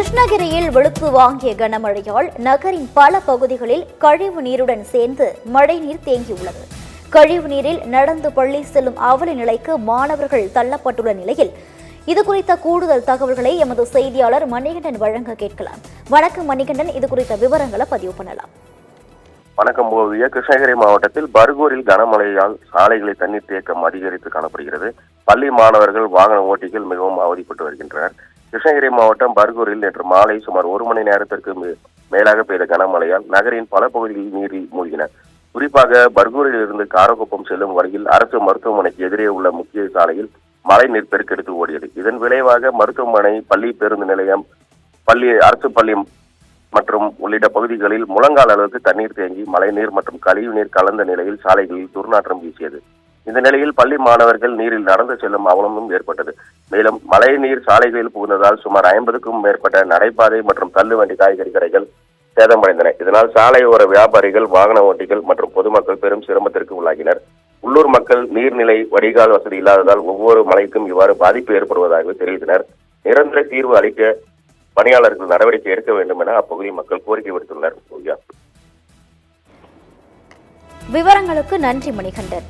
கிருஷ்ணகிரியில் வெளுத்து வாங்கிய கனமழையால் நகரின் பல பகுதிகளில் கழிவு நீருடன் சேர்ந்து மழைநீர் தேங்கியுள்ளது. கழிவு நீரில் நடந்து பள்ளி செல்லும் அவல நிலைக்கு மாணவர்கள் தள்ளப்பட்டுள்ள நிலையில் இதுகுறித்த கூடுதல் தகவல்களை எமது செய்தியாளர் மணிகண்டன் வழங்க கேட்கலாம். வணக்கம் மணிகண்டன், இது குறித்த விவரங்களை பதிவு பண்ணலாம். வணக்கம் போவிய. கிருஷ்ணகிரி மாவட்டத்தில் பர்கூரில் கனமழையால் சாலைகளில் தண்ணீர் தேக்கம் அதிகரித்து காணப்படுகிறது. பள்ளி மாணவர்கள், வாகன ஓட்டிகள் மிகவும் அவதிப்பட்டு வருகின்றனர். கிருஷ்ணகிரி மாவட்டம் பர்கூரில் நேற்று மாலை சுமார் 1 மணி நேரத்திற்கு மேலாக பெய்த கனமழையால் நகரின் பல பகுதிகளில் நீரில் மூழ்கின. குறிப்பாக பர்கூரில் இருந்து காரக்குப்பம் செல்லும் வழியில் அரசு மருத்துவமனைக்கு எதிரே உள்ள முக்கிய சாலையில் மழை நீர் பெருக்கெடுத்து ஓடியது. இதன் விளைவாக மருத்துவமனை, பள்ளி பேருந்து நிலையம், அரசு பள்ளி மற்றும் உள்ளிட்ட பகுதிகளில் முழங்கால் அளவுக்கு தண்ணீர் தேங்கி மழைநீர் மற்றும் கழிவு நீர் கலந்த நிலையில் சாலைகளில் துர்நாற்றம் வீசியது. இந்த நிலையில் பள்ளி மாணவர்கள் நீரில் நடந்து செல்லும் அவலமும் ஏற்பட்டது. மேலும் மழை நீர் சாலைகளில் புகுந்ததால் சுமார் 50க்கும் மேற்பட்ட நடைபாதை மற்றும் தள்ளுவண்டி காய்கறி கடைகள் சேதமடைந்தன. இதனால் சாலையோர வியாபாரிகள், வாகன ஓட்டிகள் மற்றும் பொதுமக்கள் பெரும் சிரமத்திற்கு உள்ளாகினர். உள்ளூர் மக்கள் நீர்நிலை வடிகால் வசதி இல்லாததால் ஒவ்வொரு மழைக்கும் இவ்வாறு பாதிப்பு ஏற்படுவதாக தெரிவித்தனர். நிரந்தர தீர்வு அளிக்க பணியாளர்கள் நடவடிக்கை எடுக்க வேண்டும் என அப்பகுதி மக்கள் கோரிக்கை விடுத்துள்ளனர். விவரங்களுக்கு நன்றி மணிகண்டன்.